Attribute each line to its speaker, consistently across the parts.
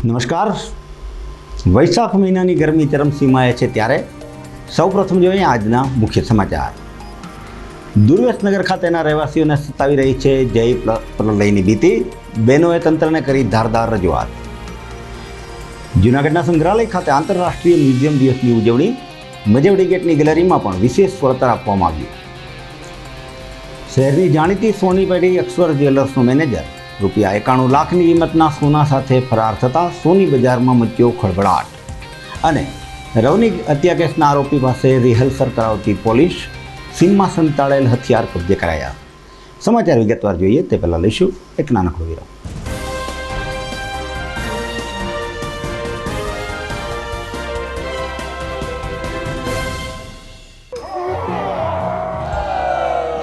Speaker 1: નમસ્કાર. વૈશાખ મહિનાની ગરમી ચરમસીમાએ છે ત્યારે સૌપ્રથમ જોઈએ આજના મુખ્ય સમાચાર. દુર્વેશનગર ખાતેના રહેવાસીઓને સતાવી રહી છે જય પ્રલયની ભીતિ. બહેનોએ તંત્રને કરી ધારદાર રજૂઆત. જૂનાગઢના સંગ્રહાલય ખાતે આંતરરાષ્ટ્રીય મ્યુઝિયમ દિવસની ઉજવણી. મજવડી ગેટની ગેલેરીમાં પણ વિશેષ વળતર આપવામાં આવ્યું. શહેરની જાણીતી સોની પેઢી અક્ષર જ્વેલર્સનો મેનેજર ₹91 લાખની કિંમતના સોના સાથે ફરાર થતાં સોની બજારમાં મચ્યો ખળભળાટ. અને રવની હત્યા કેસના આરોપી પાસે રિહર્સલ કરાવતી પોલીસ. સીમમાં સંતાડેલ હથિયાર કબજે કરાયા. સમાચાર વિગતવાર જોઈએ તે પહેલાં લઈશું એક નાનકડો વિરામ.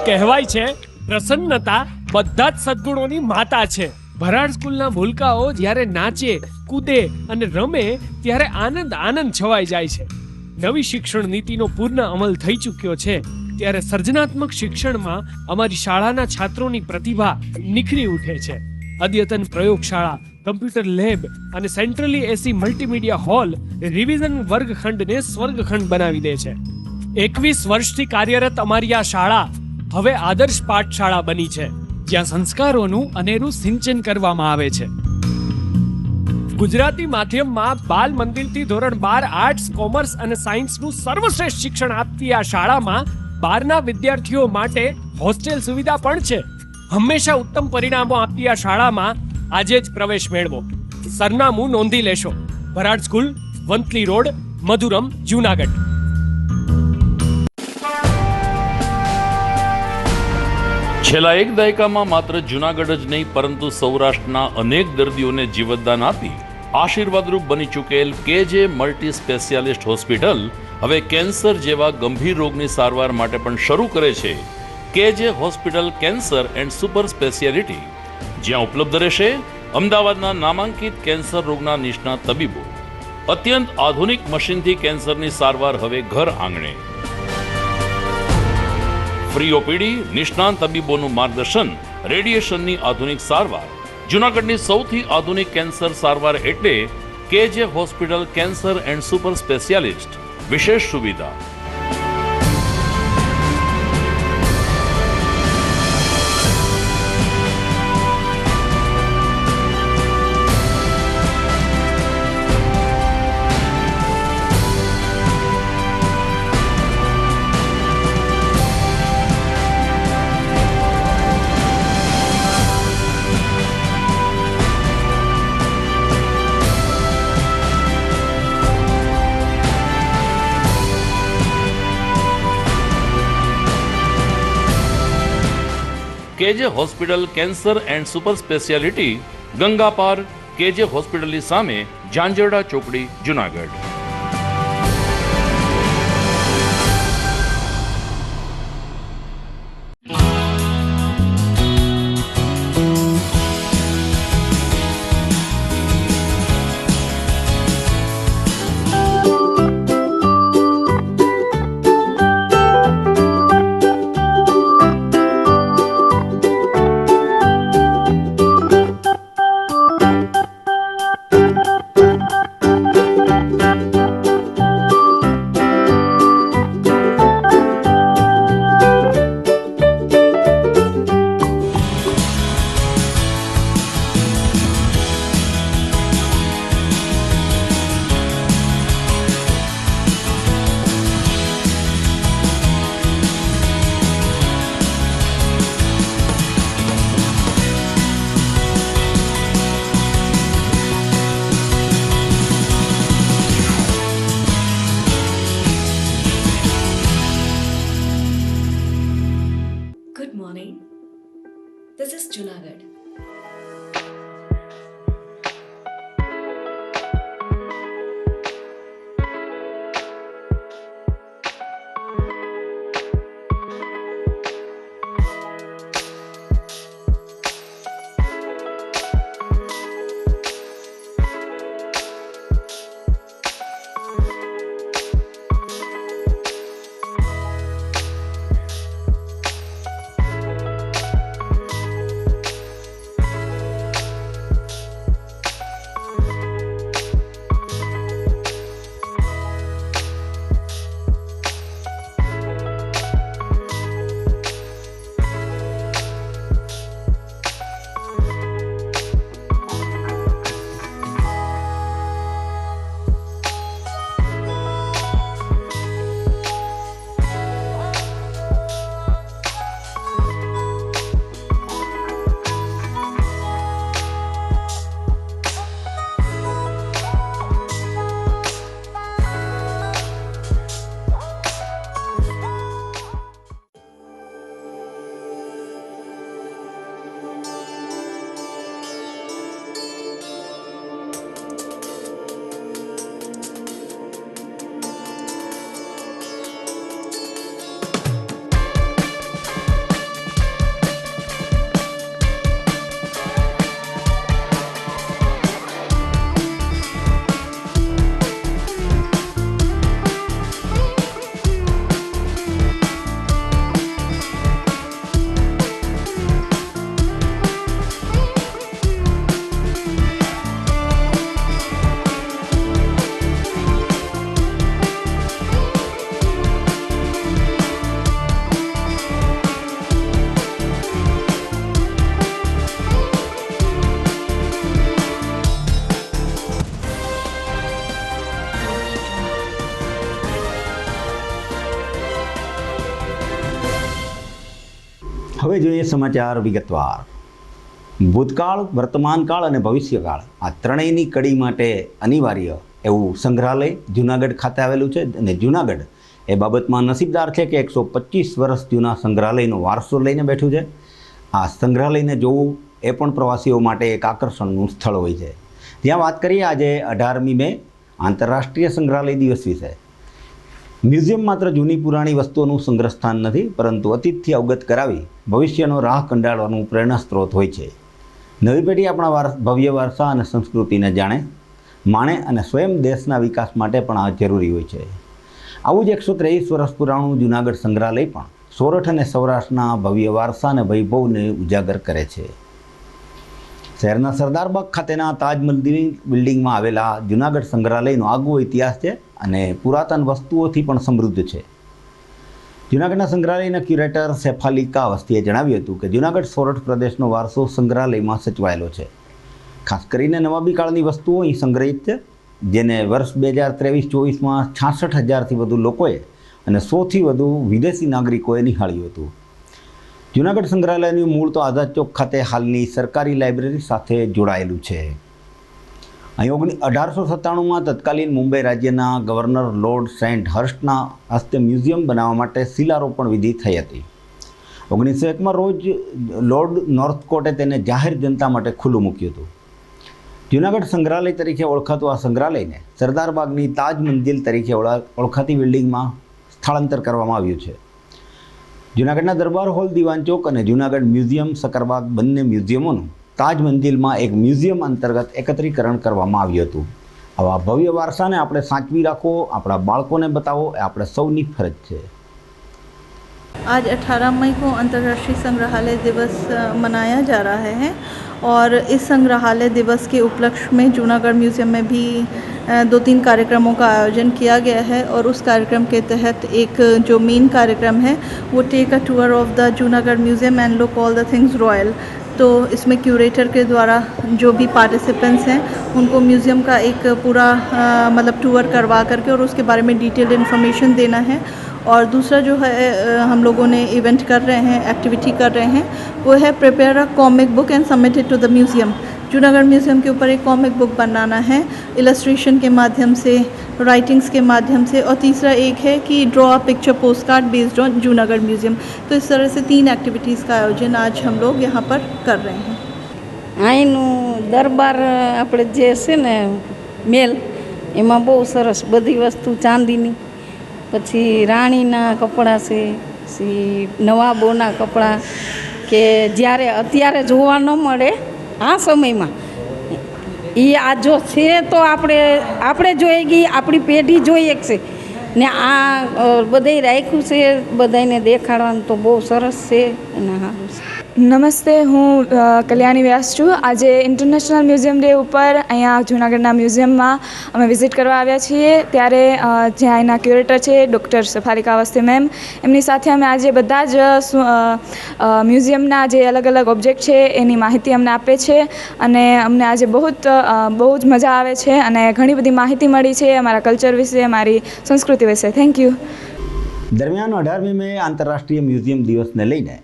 Speaker 2: કહેવાય છે પ્રસન્નતા બધા જ સદ્ગુણોની માતા છે. ભરાડ સ્કૂલના ભૂલકાઓ જ્યારે નાચે, કૂદે અને રમે ત્યારે આનંદ છવાઈ જાય છે. નવી શિક્ષણ નીતિનો પૂર્ણ અમલ થઈ ચૂક્યો છે ત્યારે સર્જનાત્મક શિક્ષણમાં અમારી શાળાના છાત્રોની પ્રતિભા નિખરી ઉઠે છે. અદ્યતન પ્રયોગશાળા, કમ્પ્યુટર લેબ અને સેન્ટ્રલી એસી મલ્ટીમીડિયા હોલ રિવિઝન વર્ગખંડને સ્વર્ગખંડ બનાવી દે છે. 21 વર્ષથી કાર્યરત અમારી આ શાળા હવે આદર્શ પાઠશાળા બની છે, જ્યાં સંસ્કારોનું અનેરું સિંચન કરવામાં આવે છે. ગુજરાતી માધ્યમમાં બાલ મંદિરથી ધોરણ 12 આર્ટ્સ, કોમર્સ અને સાયન્સનું સર્વશ્રેષ્ઠ શિક્ષણ આપતી આ શાળામાં 12ના વિદ્યાર્થીઓ માટે હોસ્ટેલ સુવિધા પણ છે. હંમેશા ઉત્તમ પરિણામો આપતી આ શાળામાં આજે જ પ્રવેશ મેળવો. સરનામું નોંધી લેશો. Bharad school, Vanthali road, Madhuram, Junagadh.
Speaker 3: છેલ્લા એક દાયકામાં માત્ર જૂનાગઢ જ નહીં પરંતુ સૌરાષ્ટ્રના અનેક દર્દીઓને જીવતદાન આપી આશીર્વાદરૂપ બની ચૂકેલ કેજે મલ્ટી સ્પેશિયાલિસ્ટ હોસ્પિટલ હવે કેન્સર જેવા ગંભીર રોગની સારવાર માટે પણ શરૂ કરે છે કેજે hospital cancer and super speciality, જ્યાં ઉપલબ્ધ રહેશે અમદાવાદના નામાંકિત કેન્સર રોગના નિષ્ણાત તબીબો. અત્યંત આધુનિક મશીનથી કેન્સરની સારવાર હવે ઘર આંગણે. ફ્રી ઓપીડી, નિષ્ણાંત તબીબોનું માર્ગદર્શન, રેડિયેશનની આધુનિક સારવાર. જૂનાગઢની સૌથી આધુનિક કેન્સર સારવાર એટલે કેજે hospital cancer and super specialist. વિશેષ સુવિધા. કેજે hospital cancer and super speciality, Ganga પાર, કેજે હોસ્પિટલની સામે, ઝાંઝરડા ચોકડી, Junagadh.
Speaker 4: Good morning. This is Junagadh.
Speaker 1: જોઈએ સમાચાર વિગતવાર. ભૂતકાળ, વર્તમાનકાળ અને ભવિષ્યકાળ આ ત્રણેયની કડી માટે અનિવાર્ય એવું સંગ્રહાલય જૂનાગઢ ખાતે આવેલું છે. અને જૂનાગઢ એ બાબતમાં નસીબદાર છે કે 125 વર્ષ જૂના સંગ્રહાલયનો વારસો લઈને બેઠું છે. આ સંગ્રહાલયને જોવું એ પણ પ્રવાસીઓ માટે એક આકર્ષણનું સ્થળ હોય છે. જ્યાં વાત કરીએ આજે 18મી મે આંતરરાષ્ટ્રીય સંગ્રહાલય દિવસ વિશે. મ્યુઝિયમ માત્ર જૂની પુરાણી વસ્તુઓનું સંગ્રહ સ્થાન નથી, પરંતુ અતીતથી અવગત કરાવી ભવિષ્યનો રાહ કંડાળવાનું પ્રેરણા સ્ત્રોત હોય છે. નવી પેઢી આપણા ભવ્ય વારસા અને સંસ્કૃતિને જાણે, માણે અને સ્વયં દેશના વિકાસ માટે પણ આ જરૂરી હોય છે. આવું જ 123 વર્ષ પુરાણું જૂનાગઢ સંગ્રહાલય પણ સોરઠ અને સૌરાષ્ટ્રના ભવ્ય વારસા અને વૈભવને ઉજાગર કરે છે. શહેરના સરદારબાગ ખાતેના તાજ મંદિર બિલ્ડિંગમાં આવેલા જૂનાગઢ સંગ્રહાલયનો આગવો ઇતિહાસ છે અને પુરાતન વસ્તુઓથી પણ સમૃદ્ધ છે. જૂનાગઢના સંગ્રહાલયના ક્યુરેટર સેફાલિકા અવસ્થીએ જણાવ્યું હતું કે જૂનાગઢ સોરઠ પ્રદેશનો વારસો સંગ્રહાલયમાં સચવાયેલો છે. ખાસ કરીને નવાબી કાળની વસ્તુઓ અહીં સંગ્રહિત છે, જેને વર્ષ 2023-24માં 66,000થી વધુ લોકોએ અને 100થી વધુ વિદેશી નાગરિકોએ નિહાળ્યું હતું. જૂનાગઢ સંગ્રહાલયનું મૂળ તો આઝાદ ચોક ખાતે હાલની સરકારી લાઇબ્રેરી સાથે જોડાયેલું છે. અહીં 1897માં તત્કાલીન મુંબઈ રાજ્યના ગવર્નર લોર્ડ સેન્ટ હર્સ્ટના હસ્તે મ્યુઝિયમ બનાવવા માટે શિલારોપણ વિધિ થઈ હતી. 1901માં રોજ લોર્ડ નોર્થકોટે તેને જાહેર જનતા માટે ખુલ્લું મૂક્યું હતું. જૂનાગઢ સંગ્રહાલય તરીકે ઓળખાતું આ સંગ્રહાલયને સરદારબાગની તાજ મંદિર તરીકે ઓળખાતી બિલ્ડિંગમાં સ્થળાંતર કરવામાં આવ્યું છે. જૂનાગઢના દરબાર હોલ, દિવાન ચોક અને જૂનાગઢ મ્યુઝિયમ સકરબાગ બંને મ્યુઝિયમોનું તાજ મંદિરમાં એક મ્યુઝિયમ અંતર્ગત એકત્રીકરણ કરવામાં આવ્યું હતું. આવા ભવ્ય વારસાને આપણે સાચવી રાખવો, આપણા બાળકોને બતાવવો એ આપણે સૌની ફરજ છે.
Speaker 5: आज 18 मई को अंतर्राष्ट्रीय संग्रहालय दिवस मनाया जा रहा है और इस संग्रहालय दिवस के उपलक्ष्य में जूनागढ़ म्यूज़ियम में भी 2-3 कार्यक्रमों का आयोजन किया गया है और उस कार्यक्रम के तहत एक जो मेन कार्यक्रम है वो take a tour of the Junagadh museum and look all the things royal. तो इसमें क्यूरेटर के द्वारा जो भी पार्टिसिपेंट्स हैं उनको म्यूज़ियम का एक पूरा मतलब टूर करवा करके और उसके बारे में डिटेल्ड इन्फॉर्मेशन देना है। और दूसरा जो है हम लोगों ने इवेंट कर रहे हैं, एक्टिविटी कर रहे हैं, वो है prepare a comic book and submit it to the museum. Junagadh museum के ऊपर एक कॉमिक बुक बनाना है इलस्ट्रेशन के माध्यम से, राइटिंग्स के माध्यम से, और तीसरा एक है कि draw a picture post card based on Junagadh museum. तो इस तरह से 3 एक्टिविटीज़ का आयोजन आज हम लोग यहाँ पर कर रहे हैं।
Speaker 6: અહીંનું દરબાર આપણે જે છે ને મેલ, એમાં બહુ સરસ બધી વસ્તુ ચાંદીની, પછી રાણીના કપડાં છે, પછી નવાબોના કપડાં કે જ્યારે અત્યારે જોવા ન મળે આ સમયમાં, એ આ જો છે તો આપણે જોઈ ગઈ, આપણી પેઢી જોઈ શકશે ને આ બધાય રાખ્યું છે, બધાને દેખાડવાનું તો બહુ સરસ છે અને સારું છે.
Speaker 7: નમસ્તે, હું કલ્યાણી વ્યાસ છું. આજે ઇન્ટરનેશનલ મ્યુઝિયમ ડે ઉપર અહીંયા જૂનાગઢના મ્યુઝિયમમાં અમે વિઝિટ કરવા આવ્યા છીએ. ત્યારે જ્યાં એના ક્યુરેટર છે ડૉક્ટર સફાલિકા અવસ્થી મેમ, એમની સાથે અમે આજે બધા જ મ્યુઝિયમના જે અલગ અલગ ઓબ્જેક્ટ છે એની માહિતી અમને આપે છે અને અમને આજે બહુ જ મજા આવે છે અને ઘણી બધી માહિતી મળી છે અમારા કલ્ચર વિશે, અમારી સંસ્કૃતિ વિશે. Thank you.
Speaker 1: દરમિયાન 18મી મે આંતરરાષ્ટ્રીય મ્યુઝિયમ દિવસને લઈને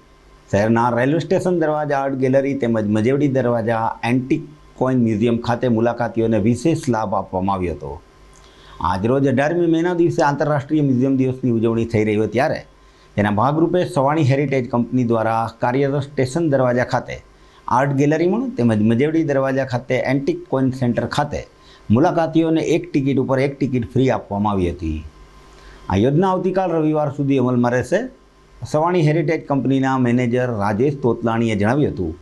Speaker 1: શહેરના રેલવે સ્ટેશન દરવાજા, આર્ટ ગેલેરી તેમજ મજેવડી દરવાજા એન્ટિક કોઈન મ્યુઝિયમ ખાતે મુલાકાતીઓને વિશેષ લાભ આપવામાં આવ્યો હતો. આજરોજ 18મી મેના દિવસે આંતરરાષ્ટ્રીય મ્યુઝિયમ દિવસની ઉજવણી થઈ રહી હોય ત્યારે તેના ભાગરૂપે સવાણી હેરિટેજ કંપની દ્વારા કાર્યરત સ્ટેશન દરવાજા ખાતે આર્ટ ગેલેરીમાં તેમજ મજેવડી દરવાજા ખાતે એન્ટિક કોઈન સેન્ટર ખાતે મુલાકાતીઓને એક ટિકિટ ઉપર એક ટિકિટ ફ્રી આપવામાં આવી હતી. આ યોજના આવતીકાલ રવિવાર સુધી અમલમાં રહેશે. સવાણી હેરિટેજ કંપનીના મેનેજર રાજેશ તોતલાણીએ જણાવ્યું હતું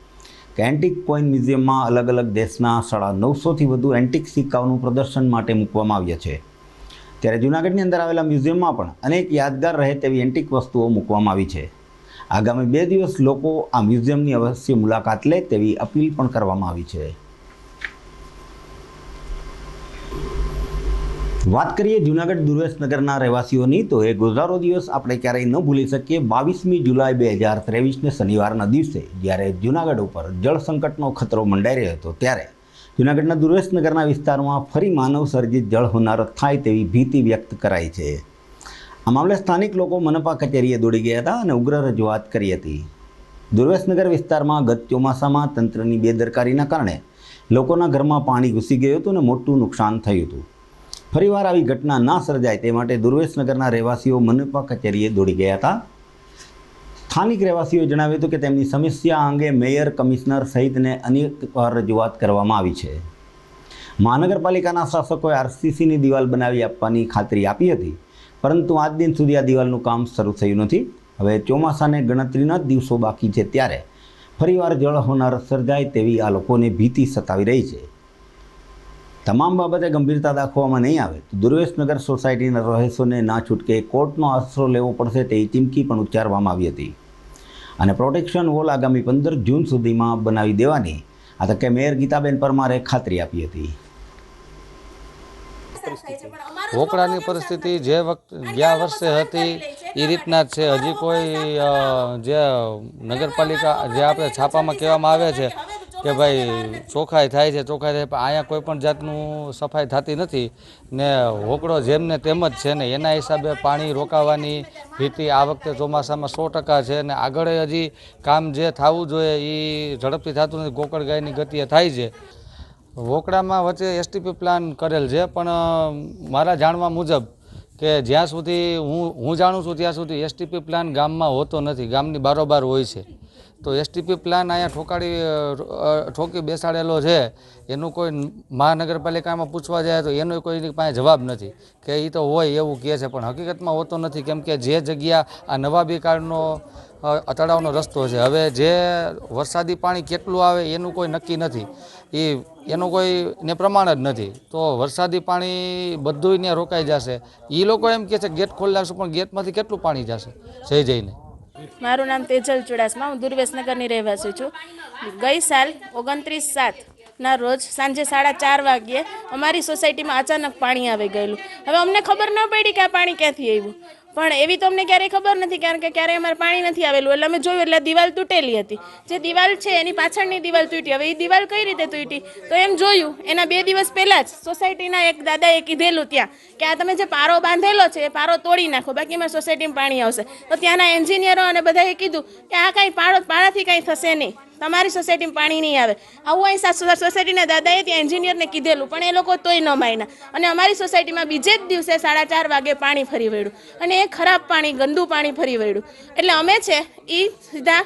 Speaker 1: કે એન્ટિક કોઈન મ્યુઝિયમમાં અલગ અલગ દેશના 950થી વધુ એન્ટિક સિક્કાઓનું પ્રદર્શન માટે મૂકવામાં આવ્યા છે. ત્યારે જૂનાગઢની અંદર આવેલા મ્યુઝિયમમાં પણ અનેક યાદગાર રહે તેવી એન્ટિક વસ્તુઓ મૂકવામાં આવી છે. આગામી 2 દિવસ લોકો આ મ્યુઝિયમની અવશ્ય મુલાકાત લે તેવી અપીલ પણ કરવામાં આવી છે. વાત કરીએ જૂનાગઢ દુર્વેશનગરના રહેવાસીઓની, તો એ ગુજારો દિવસ આપણે ક્યારેય ન ભૂલી શકીએ. 22મી જુલાઈ 2023ને શનિવારના દિવસે જ્યારે જૂનાગઢ ઉપર જળ સંકટનો ખતરો મંડાઈ રહ્યો હતો ત્યારે જૂનાગઢના દુર્વેશનગરના વિસ્તારમાં ફરી માનવ સર્જિત જળ હોનારત થાય તેવી ભીતિ વ્યક્ત કરાઈ છે. આ મામલે સ્થાનિક લોકો મનપા કચેરીએ દોડી ગયા હતા અને ઉગ્ર રજૂઆત કરી હતી. દુર્વેશનગર વિસ્તારમાં ગત ચોમાસામાં તંત્રની બેદરકારીના કારણે લોકોના ઘરમાં પાણી ઘૂસી ગયું હતું અને મોટું નુકસાન થયું હતું. ફરીવાર આવી ઘટના ના સર્જાય તે માટે દુર્વેશનગરના રહેવાસીઓ મનપા કચેરીએ દોડી ગયા હતા. સ્થાનિક રહેવાસીઓએ જણાવ્યું હતું કે તેમની સમસ્યા અંગે મેયર, કમિશનર સહિતને અનેકવાર રજૂઆત કરવામાં આવી છે. મહાનગરપાલિકાના શાસકોએ આરસીસીની દિવાલ બનાવી આપવાની ખાતરી આપી હતી, પરંતુ આજ દિન સુધી આ દિવાલનું કામ શરૂ થયું નથી. હવે ચોમાસાને ગણતરીના જ દિવસો બાકી છે ત્યારે ફરીવાર જળહોનાર સર્જાય તેવી આ લોકોને ભીતિ સતાવી રહી છે. તમામ બાબતે ગંભીરતા દાખવવામાં નહીં આવે તો દુર્વેશનગર સોસાયટીના રહીશોને ના છૂટકે કોર્ટનો આશરો લેવો પડશે તેવી ચીમકી પણ ઉચ્ચારવામાં આવી હતી અને પ્રોટેક્શન વોલ આગામી 15 જૂન સુધીમાં બનાવી દેવાની આ તકે મેયર ગીતાબેન પરમારે ખાતરી આપી હતી.
Speaker 8: વોકળાની પરિસ્થિતિ જે ગયા વર્ષે હતી એ રીતના જ છે. હજી કોઈ જે નગરપાલિકા જે આપણે છાપામાં કહેવામાં આવે છે કે ભાઈ ચોખ્ખાઈ થાય છે, પણ અહીંયા કોઈ પણ જાતનું સફાઈ થતી નથી ને વોકળો જેમને તેમ જ છે ને એના હિસાબે પાણી રોકાવાની ભીતિ આ વખતે ચોમાસામાં 100% છે ને આગળ હજી કામ જે થવું જોઈએ એ ઝડપથી થતું નથી. ગોકળ ગાયની ગતિએ થાય છે. વોકળામાં વચ્ચે એસટીપી પ્લાન કરેલ છે, પણ મારા જાણવા મુજબ કે જ્યાં સુધી હું જાણું છું ત્યાં સુધી એસટીપી પ્લાન ગામમાં હોતો નથી, ગામની બારોબાર હોય છે. તો એસટીપી પ્લાન અહીંયા ઠોકી બેસાડેલો છે, એનું કોઈ મહાનગરપાલિકામાં પૂછવા જાય તો એનો કોઈની પાસે જવાબ નથી કે એ તો હોય એવું કહે છે, પણ હકીકતમાં હોતો નથી. કેમ કે જે જગ્યા આ નવાબી કાળનો તળાવનો રસ્તો છે, હવે જે વરસાદી પાણી કેટલું આવે એનું કોઈ નક્કી નથી, એનું કોઈને પ્રમાણ જ નથી. તો વરસાદી પાણી બધું ત્યાં રોકાઈ જશે. એ લોકો એમ કહે છે ગેટ ખોલી નાખશું, પણ ગેટમાંથી કેટલું પાણી જશે જઈને.
Speaker 9: મારું નામ તેજલ ચુડાસમા, હું દુર્વેશનગરની રહેવાસી છું. ગઈ સાલ 29/7ના રોજ સાંજે 4:30 વાગ્યે અમારી સોસાયટીમાં અચાનક પાણી આવી ગયેલું. હવે અમને ખબર ન પડી કે આ પાણી ક્યાંથી આવ્યું, પણ એવી તો અમને ક્યારેય ખબર નથી, કારણ કે ક્યારેય અમારે પાણી નથી આવેલું. એટલે અમે જોયું એટલે દિવાલ તૂટેલી હતી. જે દિવાલ છે એની પાછળની દિવાલ તૂટી. હવે એ દિવાલ કઈ રીતે તૂટી તો એમ જોયું એના 2 દિવસ પહેલાં જ સોસાયટીના એક દાદાએ કીધેલું ત્યાં કે આ તમે જે પારો બાંધેલો છે એ પારો તોડી નાખો, બાકી અમારી સોસાયટીમાં પાણી આવશે. તો ત્યાંના એન્જિનિયરો અને બધાએ કીધું કે આ કાંઈ પારાથી કાંઈ થશે નહીં, તમારી સોસાયટીમાં પાણી નહીં આવે. આવું અહીં સોસાયટીના દાદાએ ત્યાં એન્જિનિયરને કીધેલું, પણ એ લોકો તોય ન માન્યા. અને અમારી સોસાયટીમાં બીજે જ દિવસે 4:30 વાગે પાણી ફરી વળ્યું, અને એ ખરાબ પાણી, ગંદુ પાણી ફરી વળ્યું. એટલે અમે છે એ સીધા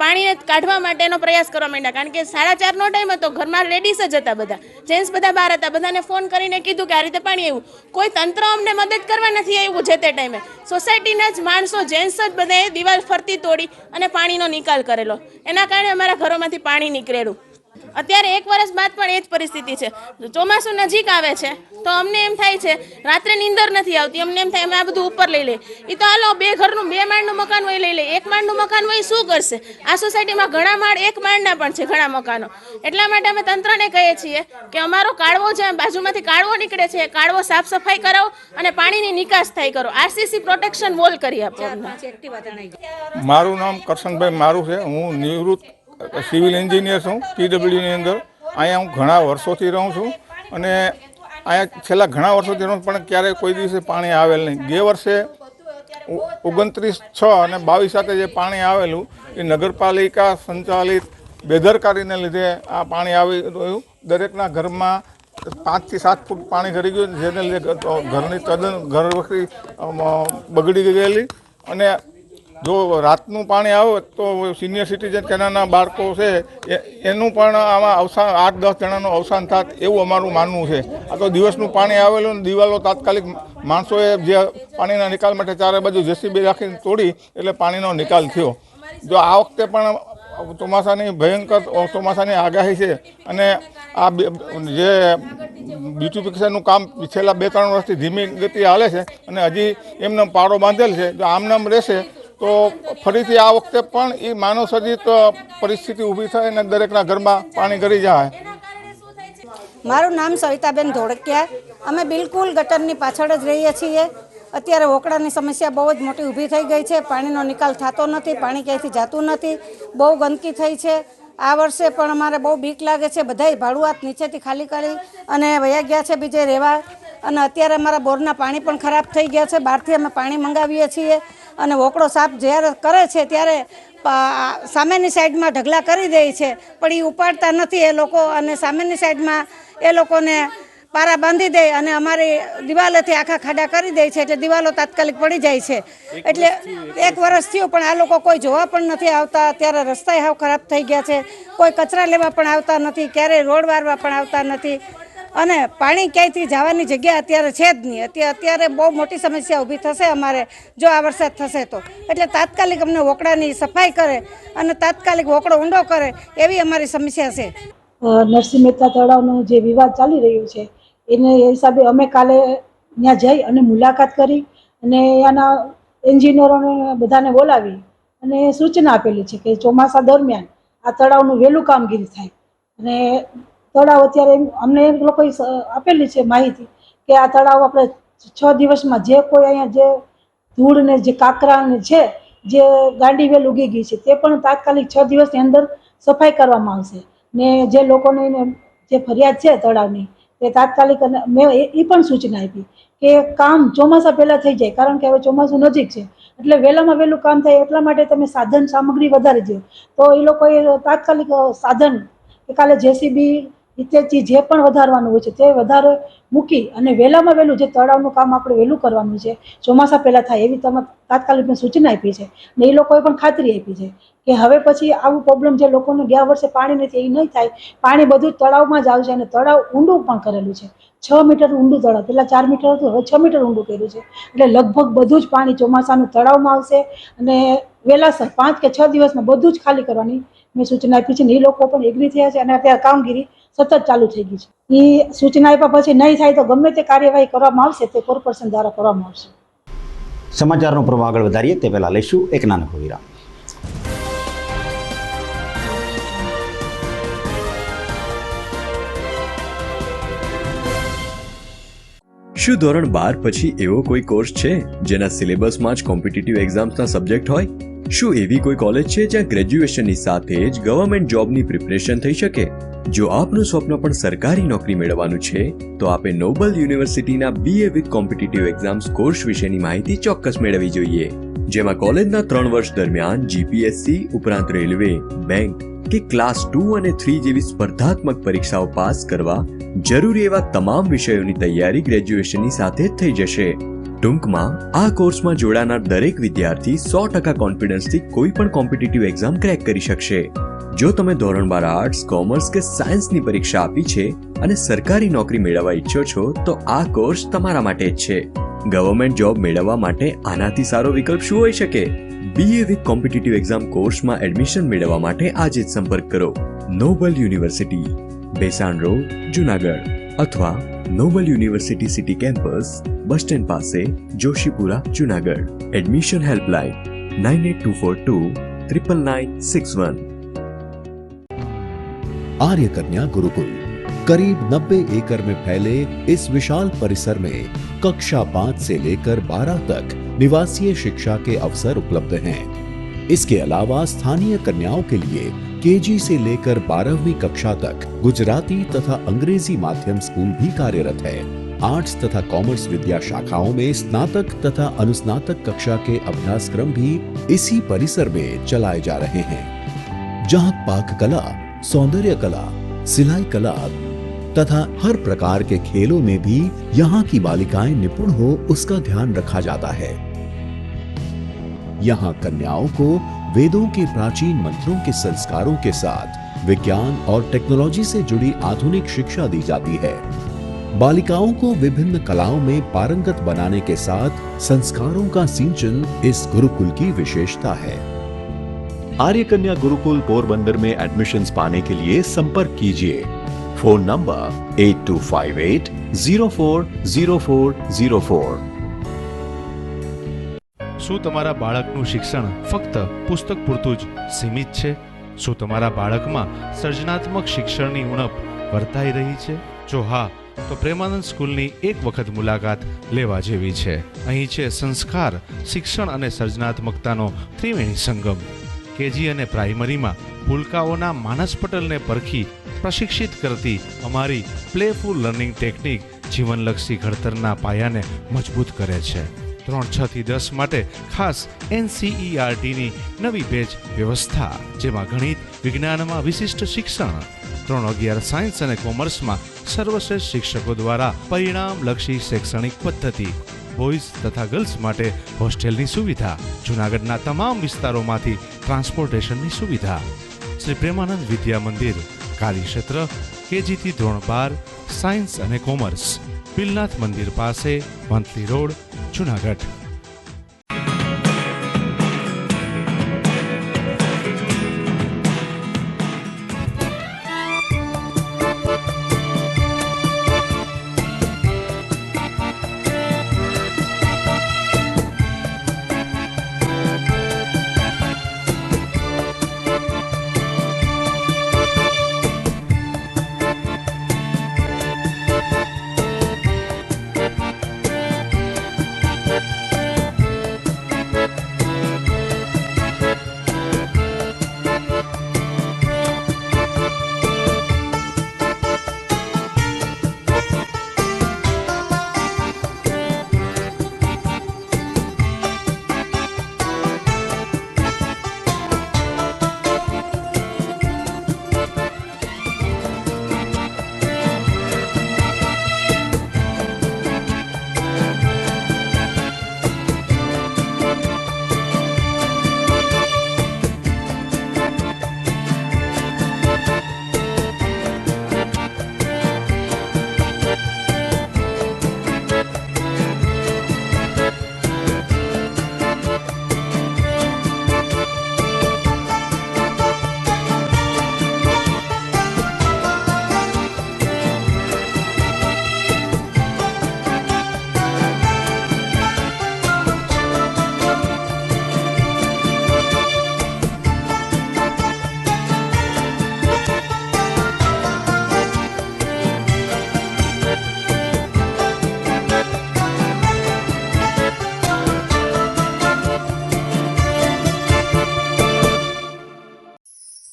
Speaker 9: પાણીને કાઢવા માટેનો પ્રયાસ કરવા માંડ્યા, કારણ કે 4:30નો ટાઈમ હતો. ઘરમાં લેડીઝ જ હતા, બધા જેન્ટ્સ બધા બહાર હતા. બધાને ફોન કરીને કીધું કે આ રીતે પાણી આવ્યું. કોઈ તંત્ર અમને મદદ કરવા નથી આવ્યું. જે તે ટાઈમે સોસાયટીના જ માણસો, જેન્ટ્સ જ બધાએ દિવાલ ફરતી તોડી અને પાણીનો નિકાલ કરેલો. એના કારણે અમારા ઘરોમાંથી પાણી નીકળેલું. અત્યારે 1 વર્ષ બાદ પણ એ જ પરિસ્થિતિ છે. ચોમાસું નજીક આવે છે તો અમને એમ થાય છે રાત્રે નીંદર નથી આવતી. અમને એમ થાય અમે આ બધું ઉપર લઈ લઈએ. એ તો હાલો 2 માળનું મકાન હોય લઈ લે, 1 માળનું મકાન હોય શું કરશે? આ સોસાયટીમાં ઘણા માળ 1 માળના પણ છે, ઘણા મકાનો. એટલા માટે અમે તંત્રને કહીએ છીએ કે અમારો કાળવો જે બાજુમાંથી કાળવો નીકળે છે, કાળવો સાફ સફાઈ કરાવો અને પાણીની નિકાસ થાય કરો. આરસીસી પ્રોટેક્શન વોલ કરી આપો.
Speaker 10: મારું નામ કરશનભાઈ મારું છે. હું નિવૃત્ત સિવિલ એન્જિનિયર છું પીડબ્લ્યુની અંદર. અહીંયા હું ઘણા વર્ષોથી રહું છું અને અહીંયા છેલ્લા ઘણા વર્ષોથી રહું, પણ ક્યારેય કોઈ દિવસે પાણી આવેલ નહીં. ગયા વર્ષે 29/6 અને 22 સાથે જે પાણી આવેલું એ નગરપાલિકા સંચાલિત બેદરકારીને લીધે આ પાણી આવી રહ્યું. દરેકના ઘરમાં 5 થી 7 ફૂટ પાણી ઘરી ગયું, જેને લીધે ઘરની તદ્દન ઘરવખરી બગડી ગયેલી. અને જો રાતનું પાણી આવે તો સિનિયર સિટીઝન કે નાના બાળકો છે એનું પણ આમાં અવસાન, 8-10 જણાનું અવસાન થાય એવું અમારું માનવું છે. આ તો દિવસનું પાણી આવેલું, દિવાલો તાત્કાલિક માણસોએ જે પાણીના નિકાલ માટે ચારે બાજુ જેસીબી રાખીને તોડી એટલે પાણીનો નિકાલ થયો. જો આ વખતે પણ ચોમાસાની ભયંકર ચોમાસાની આગાહી છે અને આ જે બ્યુટિફિકેશનનું કામ છેલ્લા 2-3 વર્ષથી ધીમી ગતિ હાલે છે અને હજી એમને પારો બાંધેલ છે. જો આમ રહેશે તો ફરીથી આ વખતે પણ એ માનવસર્જિત પરિસ્થિતિ ઊભી થાય અને દરેકના ઘરમાં પાણી ગળી જાય.
Speaker 11: મારું નામ સવિતાબેન ધોળકિયા. અમે બિલકુલ ગટરની પાછળ જ રહીએ છીએ. અત્યારે વોકળાની સમસ્યા બહુ જ મોટી ઊભી થઈ ગઈ છે. પાણીનો નિકાલ થતો નથી, પાણી ક્યાંયથી જતું નથી, બહુ ગંદકી થઈ છે. આ વર્ષે પણ અમારે બહુ બીક લાગે છે. બધાય ભાડુઆત નીચેથી ખાલી કરી અને વયા ગયા છે બીજે રહેવા. અને અત્યારે અમારા બોરના પાણી પણ ખરાબ થઈ ગયા છે. બહારથી અમે પાણી મંગાવીએ છીએ અને વોકળો સાફ જ્યારે કરે છે ત્યારે સામેની સાઈડમાં ઢગલા કરી દે છે, પણ એ ઉપાડતા નથી એ લોકો, અને સામેની સાઈડમાં એ લોકોને પારા બાંધી દે અને અમારી દિવાલોથી આખા ખાડા કરી દે છે, એટલે દિવાલો તાત્કાલિક પડી જાય છે. એટલે 1 વર્ષ થયું પણ આ લોકો કોઈ જોવા પણ નથી આવતા. અત્યારે રસ્તા હાવ ખરાબ થઈ ગયા છે, કોઈ કચરા લેવા પણ આવતા નથી, ક્યારેય રોડ વારવા પણ આવતા નથી, અને પાણી ક્યાંયથી જવાની જગ્યા અત્યારે છે જ નહીં. અત્યારે બહુ મોટી સમસ્યા ઊભી થશે અમારે જો આ વરસાદ થશે તો. એટલે તાત્કાલિક અમને વોકળાની સફાઈ કરે અને તાત્કાલિક વોકળો ઊંડો કરે એવી અમારી સમસ્યા છે.
Speaker 12: નરસિંહ મહેતા તળાવનો જે વિવાદ ચાલી રહ્યો છે એને હિસાબે અમે કાલે ત્યાં જઈ અને મુલાકાત કરી અને ત્યાંના એન્જિનિયરોને બધાને બોલાવી અને સૂચના આપેલી છે કે ચોમાસા દરમિયાન આ તળાવનું વહેલું કામગીરી થાય. અને તળાવ અત્યારે અમને એ લોકોએ આપેલી છે માહિતી કે આ તળાવ આપણે 6 દિવસમાં જે કોઈ અહીંયા જે ધૂળ ને જે કાંકરા ને છે જે ગાંડી વેલ ઉગી ગઈ છે તે પણ તાત્કાલિક 6 દિવસની અંદર સફાઈ કરવામાં આવશે. ને જે લોકોને જે ફરિયાદ છે તળાવની તે તાત્કાલિક મેં એ પણ સૂચના આપી કે કામ ચોમાસા પહેલાં થઈ જાય, કારણ કે હવે ચોમાસું નજીક છે એટલે વહેલામાં વહેલું કામ થાય. એટલા માટે તમે સાધન સામગ્રી વધારી દો. તો એ લોકોએ તાત્કાલિક સાધન કે કાલે જેસીબી ઇત્યાદિ જે પણ વધારવાનું હોય છે તે વધારે મૂકી અને વહેલામાં વહેલું જે તળાવનું કામ આપણે વહેલું કરવાનું છે ચોમાસા પહેલાં થાય એવી તમે તાત્કાલિક મેં સૂચના આપી છે. ને એ લોકોએ પણ ખાતરી આપી છે કે હવે પછી આવું પ્રોબ્લેમ જે લોકોને ગયા વર્ષે પાણી નથી એ નહીં થાય. પાણી બધું તળાવમાં જ આવશે અને તળાવ ઊંડું પણ કરેલું છે. 6 મીટર ઊંડું તળાવ, પહેલાં 4 મીટર હતું, હવે 6 મીટર ઊંડું કર્યું છે. એટલે લગભગ બધું જ પાણી ચોમાસાનું તળાવમાં આવશે અને વહેલાસર 5 કે 6 દિવસમાં બધું જ ખાલી કરવાની મેં સૂચના આપી છે. ને એ લોકો પણ એગ્રી થયા છે અને અત્યારે કામગીરી સતત ચાલુ થઈ ગઈ છે. એ સૂચના આપ્યા પછી નહીં થાય તો ગમે તે કાર્યવાહી કરવામાં આવશે તે કોર્પોરેશન દ્વારા કરવામાં આવશે.
Speaker 1: સમાચારનો પ્રવાહ આગળ વધારીએ તે પહેલાં લઈશું એક નાનકડો વિરામ.
Speaker 13: શું ધોરણ 12 પછી એવો કોઈ કોર્સ છે જેના સિલેબસમાં જ કોમ્પિટિટિવ એક્ઝામ્સના સબ્જેક્ટ હોય? શું એવી કોઈ કોલેજ છે જ્યાં ગ્રેજ્યુએશનની સાથે જ ગવર્મેન્ટ જોબની પ્રિપરેશન થઈ શકે? જો આપનું સ્વપ્ન પણ સરકારી નોકરી મેળવવાનું છે તો આપે નોબલ યુનિવર્સિટીના BA with competitive exams course વિશેની માહિતી ચોક્કસ મેળવવી જોઈએ, જેમાં કોલેજના 3 વર્ષ દરમિયાન GPSC ઉપરાંત રેલવે, બેંક કે ક્લાસ 2 અને 3 જેવી સ્પર્ધાત્મક પરીક્ષાઓ પાસ કરવા જરૂરી એવા તમામ વિષયોની તૈયારી ગ્રેજ્યુએશનની સાથે જ થઈ જશે. ટૂંકમાં આ કોર્સમાં જોડાનાર દરેક વિદ્યાર્થી 100% કોન્ફિડન્સથી કોઈ પણ કોમ્પિટિટિવ એક્ઝામ ક્રેક કરી શકશે. જો તમે ધોરણ 12 આર્ટ્સ, કોમર્સ કે સાયન્સની પરીક્ષા આપી છે અને સરકારી નોકરી મેળવવા ઈચ્છો છો તો આ કોર્સ તમારા માટે જ છે. ગવર્મેન્ટ જોબ મેળવવા માટે આનાથી સારો વિકલ્પ શું હોઈ શકે? BA વિથ કોમ્પિટિટિવ એક્ઝામ કોર્સમાં એડમિશન મેળવવા માટે આજે જ સંપર્ક કરો. Noble university, Bhesan road, Junagadh, અથવા Noble university city campus, bus stand પાસે, જોશીપુરા, જુનાગઢ. Admission helpline 9824299961।
Speaker 14: आर्य कन्या गुरुकुल करीब 90 एकड़ में फैले इस विशाल परिसर में कक्षा 5 से लेकर 12 तक निवासीय शिक्षा के अवसर उपलब्ध हैं। इसके अलावा स्थानीय कन्याओं के लिए KG से लेकर 12वीं कक्षा तक गुजराती तथा अंग्रेजी माध्यम स्कूल भी कार्यरत है। आर्ट्स तथा कॉमर्स विद्या शाखाओं में स्नातक तथा अनुस्नातक कक्षा के अभ्यासक्रम भी इसी परिसर में चलाए जा रहे हैं, जहां पाक कला, सौंदर्य कला, सिलाई कला तथा हर प्रकार के खेलों में भी यहाँ की बालिकाएं निपुण हो उसका ध्यान रखा जाता है। यहाँ कन्याओं को वेदों के प्राचीन मंत्रों के संस्कारों के साथ विज्ञान और टेक्नोलॉजी से जुड़ी आधुनिक शिक्षा दी जाती है। बालिकाओं को विभिन्न कलाओं में पारंगत बनाने के साथ संस्कारों का सिंचन इस गुरुकुल की विशेषता है।
Speaker 15: आर्य कन्या गुरुकुल पोरबंदर में एडमिशन्स पाने के लिए संपर्क कीजिए। Phone number 8258040404।
Speaker 16: શું તમારા બાળકનું શિક્ષણ ફક્ત પુસ્તક પૂરતું જ સીમિત છે? શું તમારા બાળકમાં સર્જનાત્મક શિક્ષણની ઉણપ વર્તાઈ રહી છે? જો હા, તો પ્રેમાનંદ સ્કૂલની એક વખત મુલાકાત લેવા જેવી છે. અહીં છે સંસ્કાર, શિક્ષણ અને સર્જનાત્મકતાનો ત્રિવેણી સંગમ. KG અને પ્રાઇમરીમાં ભૂલકાઓના માનસ પટલને પરખી પ્રશિક્ષિત કરતી અમારી પ્લેફુલ લર્નિંગ ટેકનિક જીવનલક્ષી ઘડતરના પાયાને મજબૂત કરે છે. ધોરણ 6 થી 10 માટે ખાસ NCERTની નવી બેચ વ્યવસ્થા, જેમાં ગણિત વિજ્ઞાનમાં વિશિષ્ટ શિક્ષણ, ધોરણ 11 સાયન્સ અને કોમર્સમાં સર્વશ્રેષ્ઠ શિક્ષકો દ્વારા પરિણામલક્ષી શૈક્ષણિક પદ્ધતિ, બોયઝ તથા ગર્લ્સ માટે હોસ્ટેલની સુવિધા, જૂનાગઢના તમામ વિસ્તારોમાંથી ટ્રાન્સપોર્ટેશનની સુવિધા. શ્રી પ્રેમાનંદ વિદ્યા મંદિર, કાર્યક્ષેત્ર KG થી ધોરણ 12 સાયન્સ અને કોમર્સ, પિલનાથ મંદિર પાસે, વંથલી રોડ, જૂનાગઢ.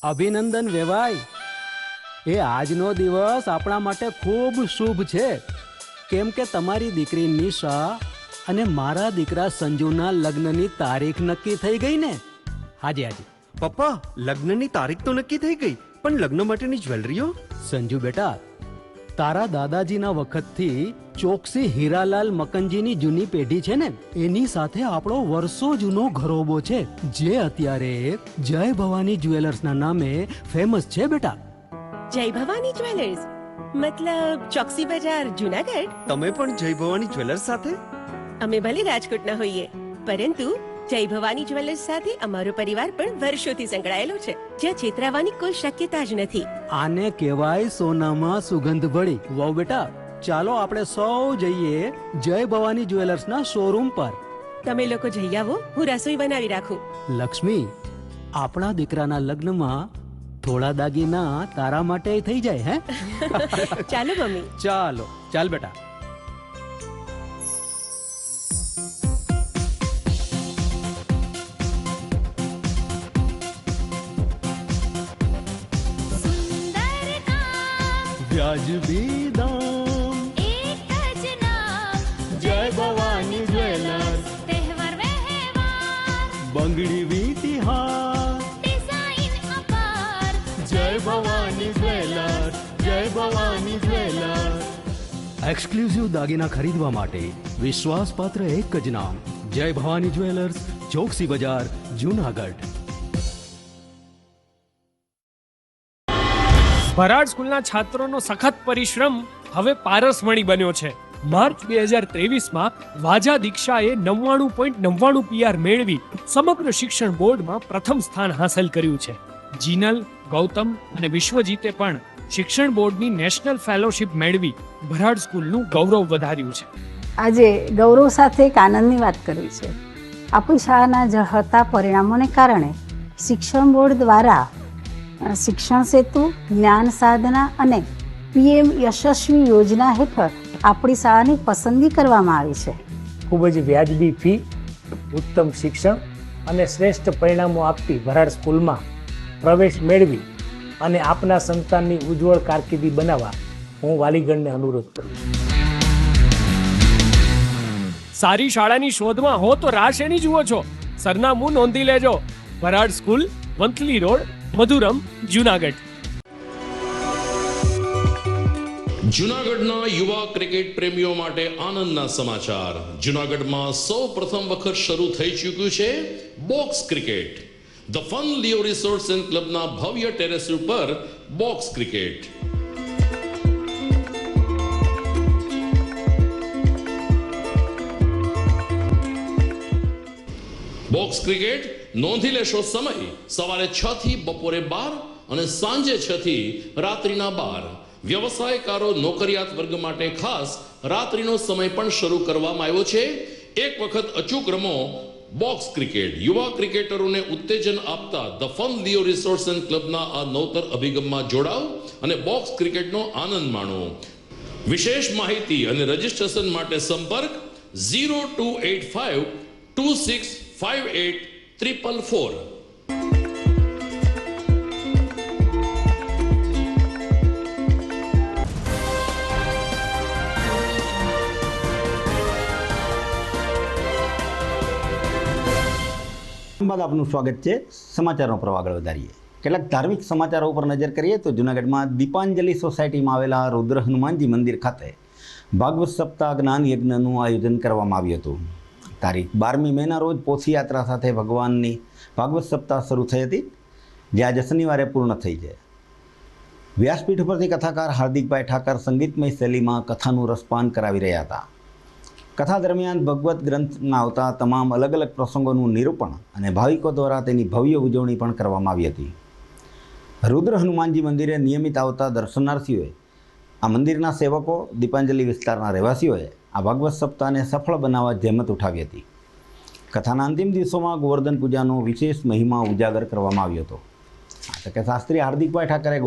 Speaker 17: અભિનંદન વેવાઈ, એ આજનો દિવસ આપણા માટે ખૂબ શુભ છે, કેમ કે તમારી દીકરી નિશા અને મારા દીકરા સંજુના લગ્નની તારીખ નક્કી થઈ ગઈ ને. હાજી હાજી
Speaker 18: પપ્પા, લગ્નની તારીખ તો નક્કી થઈ ગઈ, પણ લગ્ન માટેની જ્વેલરીઓ?
Speaker 17: સંજુ બેટા, તારા દાદાજીના વખતથી ચોકસી હીરાલાલ મકનજીની જૂની પેઢી છે ને, એની સાથે આપણો વર્ષો જૂનો ઘરોબો છે, જે અત્યારે જય ભવાની જ્વેલર્સના નામે ફેમસ છે બેટા.
Speaker 19: જય ભવાની જ્વેલર્સ મતલબ ચોકસી બજાર, જૂનાગઢ?
Speaker 18: તમે પણ જય ભવાની જ્વેલર્સ સાથે?
Speaker 19: અમે ભલે રાજકોટના હોઈએ, પરંતુ જય ભવાની જ્વેલર્સ સાથે અમારો પરિવાર પણ વર્ષોથી સંકળાયેલો છે, જ્યાં છેતરાવાની કોઈ શક્યતા જ નથી.
Speaker 17: આને કહેવાય સોનામાં સુગંધ ભળી. વાવ બેટા, ચાલો આપણે સૌ જઈએ જય ભવાની જ્વેલર્સના શોરૂમ પર.
Speaker 19: તમે લોકો જઈ આવો, હું રસોઈ બનાવી રાખું.
Speaker 17: લક્ષ્મી, આપણા દીકરાના લગ્નમાં થોડા દાગીના તારા માટે થઈ જાય. હે
Speaker 19: ચાલો મમ્મી.
Speaker 17: ચાલો ચાલ બેટા. વ્યાજબી દામ,
Speaker 20: એક જ નામ,
Speaker 17: જય ભવાની જ્વેલર્સ.
Speaker 20: તહેવાર વ્યવહાર,
Speaker 17: બંગડી વીટી હાર,
Speaker 20: ડિઝાઇન અપાર,
Speaker 17: જય ભવાની જ્વેલર્સ, જય ભવાની જ્વેલર્સ. એક્સક્લુઝિવ દાગીના ખરીદવા માટે વિશ્વાસપાત્ર એક જ નામ, જય ભવાની જ્વેલર્સ, ચોકસી બજાર, જૂનાગઢ.
Speaker 2: ભરાડ સ્કૂલના છાત્રોનો સખત પરિશ્રમ હવે પારસમણી બન્યો છે. માર્ચ 2023માં વાજા દીક્ષાએ 99.99 PR મેળવી સમગ્ર શિક્ષણ બોર્ડમાં પ્રથમ સ્થાન હાંસલ કર્યું છે. જીનલ, ગૌતમ અને વિશ્વજીતે પણ શિક્ષણ બોર્ડની નેશનલ ફેલોશિપ મેળવી ભરાડ સ્કૂલનું ગૌરવ વધાર્યું છે.
Speaker 21: આજે ગૌરવ સાથે એક આનંદની વાત કરવી છે. આપણી શાળાના ઝળહળતા પરિણામોને કારણે શિક્ષણ બોર્ડ દ્વારા શિક્ષણ સેતુ, જ્ઞાન સાધના અને PM યશસ્વી યોજના હેઠળ આપણી શાળાની પસંદગી કરવામાં આવી છે.
Speaker 22: ખૂબ જ વ્યાજબી ફી, ઉત્તમ શિક્ષણ અને શ્રેષ્ઠ પરિણામો આપતી ભરાડ સ્કૂલમાં પ્રવેશ મેળવી અને આપના સંતાનની ઉજ્જવળ કારકિર્દી બનાવવા હું વાલીગણને અનુરોધ કરું છું.
Speaker 2: સારી શાળાની શોધમાં હો તો રાહ શેની જુઓ છો? સરનામું નોંધી લેજો. Varad school, Vanthali road, Madhuram, Junagadh.
Speaker 3: જૂનાગઢના યુવા ક્રિકેટ પ્રેમીઓ માટે આનંદના સમાચાર. જૂનાગઢમાં સૌ પ્રથમ વખત શરૂ થઈ ચૂક્યું છે box cricket. The fun Leo resorts and ક્લબના ભવ્ય ટેરેસ ઉપર બોક્સ ક્રિકેટ. બોક્સ ક્રિકેટ નોંધી લેશો સમય સવારે 6 થી બપોરે 12 અને સાંજે 6 થી રાત્રિના 12. વ્યવસાયકારો, નોકરિયાત વર્ગ માટે ખાસ રાત્રિનો સમય પણ શરૂ કરવામાં આવ્યો છે. એક વખત અચૂક રમો બોક્સ ક્રિકેટ. યુવા ક્રિકેટરોને ઉત્તેજન આપતા the fun Leo resorts and ક્લબના આ નવતર અભિગમમાં જોડાઓ અને બોક્સ ક્રિકેટનો આનંદ માણો. વિશેષ માહિતી અને રજીસ્ટ્રેશન માટે સંપર્ક 0285 2658
Speaker 1: બાદ આપનું સ્વાગત છે. સમાચારનો પ્રવાહ આગળ વધારીએ. કેટલાક ધાર્મિક સમાચારો ઉપર નજર કરીએ તો જૂનાગઢમાં દીપાંજલિ સોસાયટીમાં આવેલા રુદ્ર હનુમાનજી મંદિર ખાતે ભાગવત સપ્તાહ જ્ઞાન યજ્ઞનું આયોજન કરવામાં આવ્યું હતું. તારીખ 12મી મેના રોજ પોથી યાત્રા સાથે ભગવાનની ભાગવત સપ્તાહ શરૂ થઈ હતી, જે આજે શનિવારે પૂર્ણ થઈ છે. વ્યાસપીઠ ઉપરથી કથાકાર હાર્દિકભાઈ ઠાકર સંગીતમય શૈલીમાં કથાનું રસપાન કરાવી રહ્યા હતા. કથા દરમિયાન ભગવત ગ્રંથમાં આવતા તમામ અલગ અલગ પ્રસંગોનું નિરૂપણ અને ભાવિકો દ્વારા તેની ભવ્ય ઉજવણી પણ કરવામાં આવી હતી. રુદ્ર હનુમાનજી મંદિરે નિયમિત આવતા દર્શનાર્થીઓએ, આ મંદિરના સેવકો, દીપાંજલિ વિસ્તારના રહેવાસીઓએ આ ભાગવત સપ્તાહને સફળ બનાવવા જહેમત ઉઠાવી હતી. કથાના અંતિમ દિવસોમાં ગોવર્ધન પૂજાનો વિશેષ મહિમા ઉજાગર કરવામાં આવ્યો હતો. આ તકે શાસ્ત્રી હાર્દિકભાઈ ઠાકરે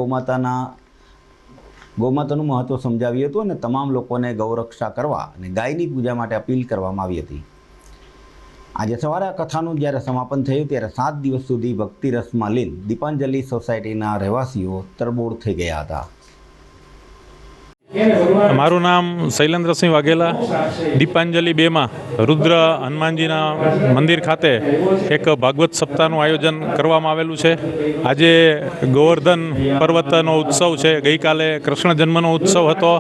Speaker 1: ગૌમાતાનું મહત્ત્વ સમજાવ્યું હતું અને તમામ લોકોને ગૌરક્ષા કરવા અને ગાયની પૂજા માટે અપીલ કરવામાં આવી હતી. આજે સવારે આ કથાનું જ્યારે સમાપન થયું ત્યારે 7 દિવસ સુધી ભક્તિ રસમાં લીન દીપાંજલિ સોસાયટીના રહેવાસીઓ તરબોળ થઈ ગયા હતા.
Speaker 4: મારું નામ શૈલેન્દ્રસિંહ વાઘેલા. દીપાંજલિ 2માં રુદ્ર હનુમાનજીના મંદિર ખાતે એક ભાગવત સપ્તાહનું આયોજન કરવામાં આવેલું છે. આજે ગોવર્ધન પર્વતનો ઉત્સવ છે. ગઈકાલે કૃષ્ણ જન્મનો ઉત્સવ હતો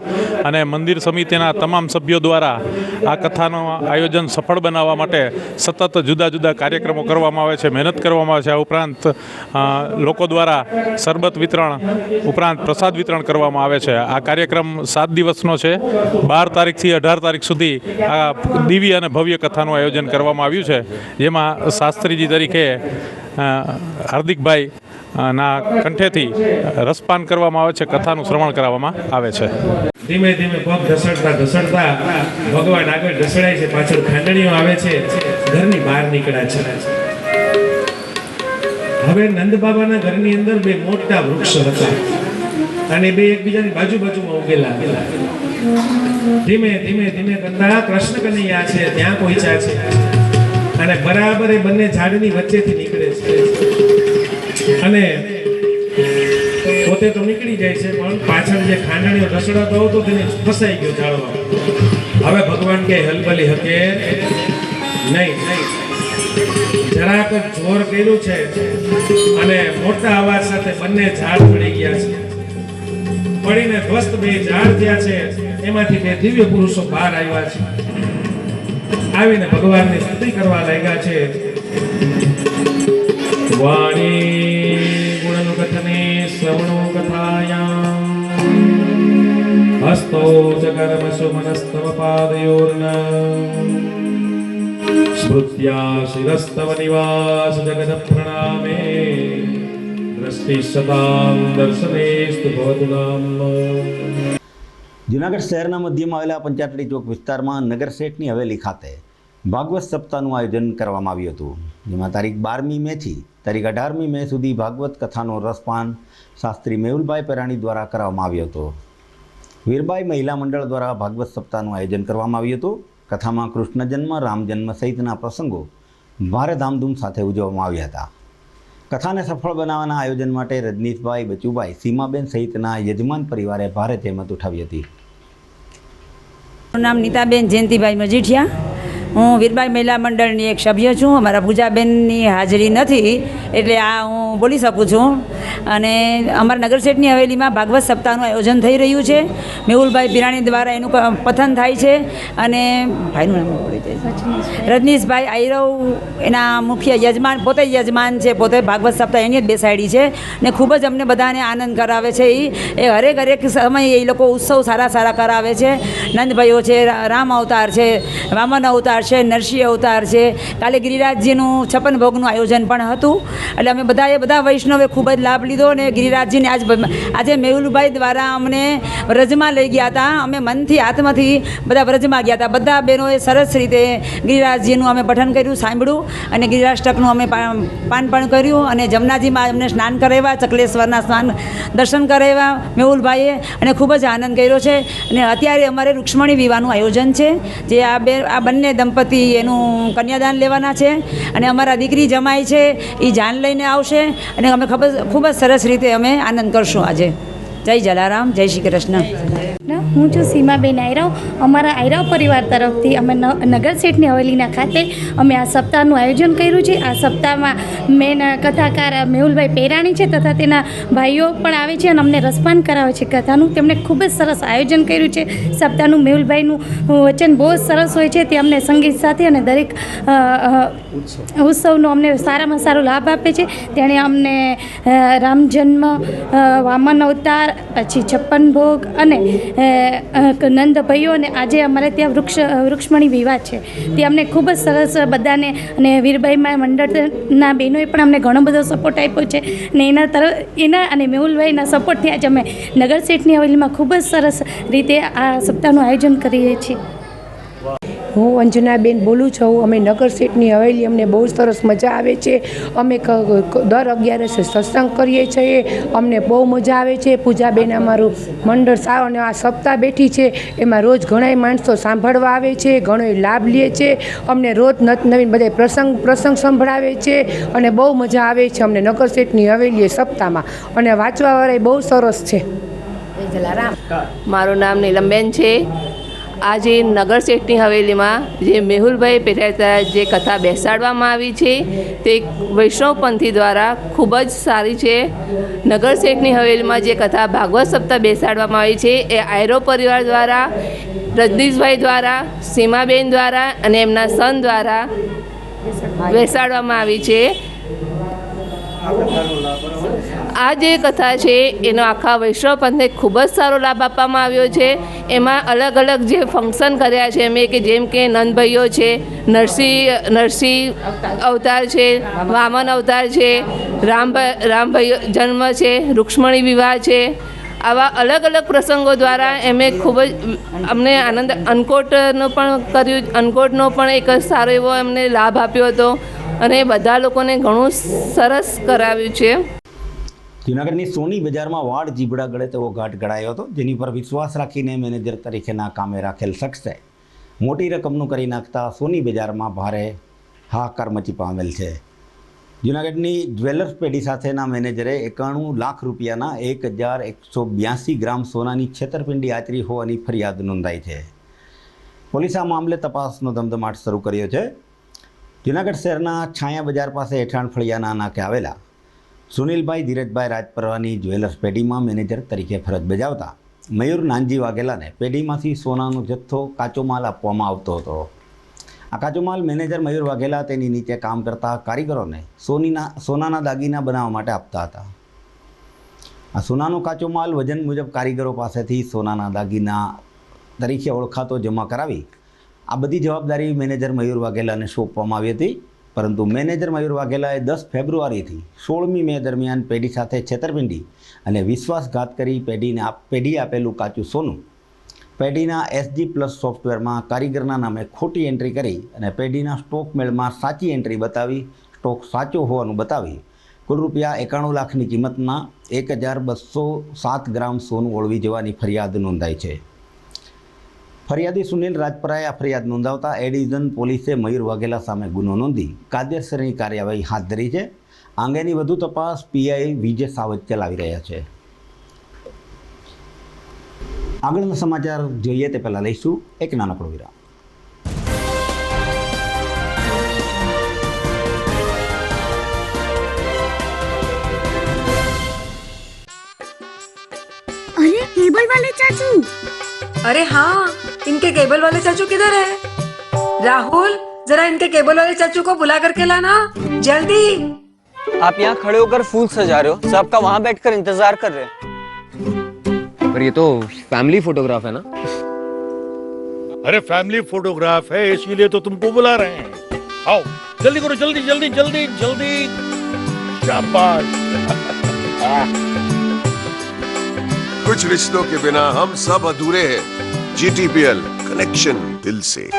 Speaker 4: અને મંદિર સમિતિના તમામ સભ્યો દ્વારા આ કથાનું આયોજન સફળ બનાવવા માટે સતત જુદા જુદા કાર્યક્રમો કરવામાં આવે છે, મહેનત કરવામાં આવે છે. આ ઉપરાંત લોકો દ્વારા શરબત વિતરણ ઉપરાંત પ્રસાદ વિતરણ કરવામાં આવે છે. આ કાર્યક્રમ 7 દિવસનો છે. 12 તારીખથી 18 તારીખ સુધી આ દિવ્ય અને ભવ્ય કથાનું આયોજન કરવામાં આવ્યું છે, જેમાં શાસ્ત્રીજી તરીકે હાર્દિકભાઈ ના કંઠેથી રસપાન કરવામાં આવે છે, કથાનું શ્રવણ કરાવવામાં આવે છે.
Speaker 23: ધીમે ધીમે પગ ઘસડતા ભગવાન આગળ ઘસડાય છે, પાછળ ખાંડણીઓ આવે છે, ઘરની બહાર નીકળ્યા છે. હવે નંદ બાબાના ઘરની અંદર 2 મોટા વૃક્ષ હતા અને 2 એકબીજાની બાજુમાં ઉગેલા. ધીમે ધીમે કરતા કૃષ્ણ કનૈયા છે ત્યાં પહોંચ્યા છે અને બરાબર એ બંને ઝાડની વચ્ચેથી નીકળે છે અને પોતે તો નીકળી જાય છે, પણ પાછળ જે ખાંડણીઓ ઢસડાતો હતો તેને ફસાઈ ગયો ઝાડવા. હવે ભગવાન કે હલબલી હકે નહીં. જરાક જોર કર્યું છે અને મોટા અવાજ સાથે બંને ઝાડ પડી ગયા છે. પડીને ધ્વસ્ત 2 ઝાડ થયા છે. એમાંથી 2 દિવ્ય પુરુષો બહાર આવ્યા છે. આવીને ભગવાનની સ્તુતિ કરવા લાગ્યા છે. વાણી ગુણનુકથને શ્રવણો કથાયામ હસ્તો જગરમશો મનસ્તવ પાદયોર્ન સ્મૃત્યા શિરસ્તવ નિવાસ જગદ પ્રણામે દ્રષ્ટિ સદામ દર્શનેસ્તુ ભવતુ નામ.
Speaker 1: જૂનાગઢ શહેરના મધ્યમાં આવેલા પંચાટડી ચોક વિસ્તારમાં નગર શેઠની હવેલી ખાતે ભાગવત સપ્તાહનું આયોજન કરવામાં આવ્યું હતું, જેમાં તારીખ 12મી મેથી તારીખ 18મી મે સુધી ભાગવત કથાનો રસપાન શાસ્ત્રી મેહુલભાઈ પેરાણી દ્વારા કરવામાં આવ્યો હતો. વીરબાઈ મહિલા મંડળ દ્વારા ભાગવત સપ્તાહનું આયોજન કરવામાં આવ્યું હતું. કથામાં કૃષ્ણ જન્મ, રામ જન્મ સહિતના પ્રસંગો ભારે ધામધૂમ સાથે ઉજવવામાં આવ્યા હતા. કથાને સફળ બનાવવાના આયોજન માટે રજનીશભાઈ, બચુભાઈ, સીમાબેન સહિતના યજમાન પરિવારે ભારે જહેમત ઉઠાવી હતી.
Speaker 24: મારું નામ નીતાબેન જયંતિભાઈ મજીઠિયા.
Speaker 5: હું વીરબાઈ મહિલા મંડળની એક સભ્ય છું. અમારા પૂજાબેનની હાજરી નથી એટલે આ હું બોલી શકું છું. અને અમારા નગરસેઠની હવેલીમાં ભાગવત સપ્તાહનું આયોજન થઈ રહ્યું છે. મેહુલભાઈ પિરાણી દ્વારા એનું પઠન થાય છે. અને ભાઈનું નામ બોલી જાય રજનીશભાઈ આયરવ એના મુખ્ય યજમાન, પોતે યજમાન છે, પોતે ભાગવત સપ્તાહ એની જ બેસાડી છે. ને ખૂબ જ અમને બધાને આનંદ કરાવે છે. એ હરેક સમયે એ લોકો ઉત્સવ સારા સારા કરાવે છે. નંદભાઈઓ છે, રામ અવતાર છે, વામન અવતાર છે, નરસિંહ અવતાર છે. કાલે ગિરિરાજજીનું 56 ભોગનું આયોજન પણ હતું. એટલે અમે બધા વૈષ્ણવે ખૂબ જ લાભ લીધો. અને ગિરિરાજજીને આજે મેહુલભાઈ દ્વારા અમને વ્રજમાં લઈ ગયા હતા. અમે મનથી આત્માથી બધા વ્રજમાં ગયા હતા. બધા બહેનોએ સરસ રીતે ગિરિરાજજીનું અમે પઠન કર્યું, સાંભળ્યું. અને ગિરિરાષ્ટકનું અમે પાન પણ કર્યું. અને જમનાજીમાં અમને સ્નાન કરાવ્યા, ચકલેશ્વરના સ્નાન દર્શન કરાવ્યા મેહુલભાઈએ. અને ખૂબ જ આનંદ કર્યો છે. અને અત્યારે અમારે રૂક્ષ્મણી વિવાહનું આયોજન છે, જે આ બંને દંપતી એનું કન્યાદાન લેવાના છે. અને અમારા દીકરી જમાઈ છે એ જાન લઈને આવશે. અને અમે ખૂબ જ સરસ રીતે અમે આનંદ કરશું આજે. જય જલારામ, જય શ્રી કૃષ્ણ.
Speaker 6: હું છું સીમાબેન આયરાવ. અમારા આયરાવ પરિવાર તરફથી અમે નગરસેઠની હવેલીના ખાતે અમે આ સપ્તાહનું આયોજન કર્યું છે. આ સપ્તાહમાં મેન કથાકાર મેહુલભાઈ પેરાણી છે તથા તેના ભાઈઓ પણ આવે છે અને અમને રસપાન કરાવે છે કથાનું. તેમણે ખૂબ જ સરસ આયોજન કર્યું છે સપ્તાહનું. મેહુલભાઈનું વચન બહુ જ સરસ હોય છે. તે અમને સંગીત સાથે અને દરેક ઉત્સવનો અમને સારામાં સારો લાભ આપે છે. તેણે અમને રામ જન્મ, વામન અવતાર, પછી 56 ભોગ અને નંદ ભાઈઓ, અને આજે અમારે ત્યાં વૃક્ષમણી વિવાહ છે તે અમને ખૂબ જ સરસ બધાને, અને વીરબાઈ મંડળના બહેનોએ પણ અમને ઘણો બધો સપોર્ટ આપ્યો છે. અને એના અને મેહુલભાઈના સપોર્ટથી આજે અમે નગરસેઠની હવેલીમાં ખૂબ જ સરસ રીતે આ સપ્તાહનું આયોજન કરીએ છીએ.
Speaker 7: હું અંજનાબેન બોલું છું. અમે નગરસેઠની હવેલી, અમને બહુ સરસ મજા આવે છે. અમે દર 11 સત્સંગ કરીએ છીએ. અમને બહુ મજા આવે છે. પૂજાબેન અમારું મંડળ સાવ, અને આ સપ્તાહ બેઠી છે એમાં રોજ ઘણાય માણસો સાંભળવા આવે છે, ઘણો લાભ લે છે. અમને રોજ નવીન બધા પ્રસંગ સંભળાવે છે અને બહુ મજા આવે છે અમને નગરસેઠની હવેલીએ સપ્તાહમાં. અને વાંચવાવાળા બહુ સરસ છે.
Speaker 24: મારું નામ નીલમબેન છે. આજે નગરસેઠની હવેલીમાં જે મેહુલભાઈ પેરાણી જે કથા બેસાડવામાં આવી છે તે વૈષ્ણવપંથી દ્વારા ખૂબ જ સારી છે. નગરસેઠની હવેલીમાં જે કથા ભાગવત સપ્તાહ બેસાડવામાં આવી છે એ આયરો પરિવાર દ્વારા, રજનીશભાઈ દ્વારા, સીમાબેન દ્વારા અને એમના સન દ્વારા બેસાડવામાં આવી છે. આ જે કથા છે એનો આખા વૈષ્ણવ પંથને ખૂબ જ સારો લાભ આપવામાં આવ્યો છે. એમાં અલગ અલગ જે ફંક્શન કર્યા છે એમ કે જેમ કે નંદભાઈઓ છે, નરસિંહ અવતાર છે, વામન અવતાર છે, રામભાઈઓ જન્મ છે, રૂક્ષ્મણી વિવાહ છે. આવા અલગ અલગ પ્રસંગો દ્વારા એમે ખૂબ જ અમને આનંદ. અન્નકોટનું પણ કર્યું. અન્નકોટનો પણ એક સારો એવો અમને લાભ આપ્યો હતો અને બધા લોકોને ઘણું સરસ કરાવ્યું છે.
Speaker 1: જૂનાગઢની સોની બજારમાં વાડ જીબડા ગળે તેવો ઘાટ ઘડાયો હતો, જેની પર વિશ્વાસ રાખીને મેનેજર તરીકેના કામે રાખેલ શખ્સે મોટી રકમનું કરી નાખતા સોની બજારમાં ભારે હાહાકાર મચી પામેલ છે. જૂનાગઢની જ્વેલર્સ પેઢી સાથેના મેનેજરે 91 લાખ રૂપિયાના 1182 ગ્રામ સોનાની છેતરપિંડી આચરી હોવાની ફરિયાદ નોંધાઈ છે. પોલીસે આ મામલે તપાસનો ધમધમાટ શરૂ કર્યો છે. જૂનાગઢ શહેરના છાયા બજાર પાસે હેઠાણ ફળિયાના નાકે આવેલા સુનિલભાઈ ધીરજભાઈ રાજપરવાની જ્વેલર્સ પેઢીમાં મેનેજર તરીકે ફરજ બજાવતા મયુર નાનજી વાઘેલાને પેઢીમાંથી સોનાનો જથ્થો કાચો માલ આપવામાં આવતો હતો. આ કાચો માલ મેનેજર મયુર વાઘેલા તેની નીચે કામ કરતા કારીગરોને સોનાના દાગીના બનાવવા માટે આપતા હતા. આ સોનાનો કાચો માલ વજન મુજબ કારીગરો પાસેથી સોનાના દાગીના તરીકે ઓળખાતો જમા કરાવી આ બધી જવાબદારી મેનેજર મયુર વાઘેલાને સોંપવામાં આવી હતી. પરંતુ મેનેજર મયુર વાઘેલાએ 10 ફેબ્રુઆરીથી 16મી મે દરમિયાન પેઢી સાથે છેતરપિંડી અને વિશ્વાસઘાત કરી પેઢી આપેલું કાચું સોનું પેઢીના SG પ્લસ સોફ્ટવેરમાં કારીગરના નામે ખોટી એન્ટ્રી કરી અને પેઢીના સ્ટોક મેળમાં સાચી એન્ટ્રી બતાવી સ્ટોક સાચો હોવાનું બતાવી કુલ રૂપિયા 91 લાખની કિંમતના 1207 ગ્રામ સોનું ઓળવી જવાની ફરિયાદ નોંધાઈ છે. ફરિયાદી સુનિલ રાજપરાએ આ ફરિયાદ નોંધાવતા એ ડિવિઝન પોલીસે મયુર વાઘેલા સામે ગુનો નોંધી કાયદેસરની કાર્યવાહી હાથ ધરી છે. આ અંગેની વધુ તપાસ PI વિજય સાવજ ચલાવી રહ્યા છે. આગળના સમાચાર જોઈએ તે પહેલાં લઈશું એક નાનકડો વિરામ.
Speaker 8: अरे केबल वाले चाचू।
Speaker 9: अरे हाँ, इनके केबल वाले चाचू किधर है? राहुल, जरा इनके केबल वाले चाचू को बुला करके लाना जल्दी।
Speaker 10: आप यहाँ खड़े होकर फूल सजा रहे हो, सबका वहाँ बैठकर इंतजार कर रहे हैं। पर ये तो फैमिली फोटोग्राफ है ना?
Speaker 11: अरे फैमिली फोटोग्राफ है, इसीलिए तो तुमको बुला रहे हैं। आओ जल्दी करो, जल्दी जल्दी जल्दी जल्दी। शाबाश।
Speaker 25: कुछ रिश्तों के बिना हम सब अधूरे हैं। GTPL, कनेक्शन दिल से।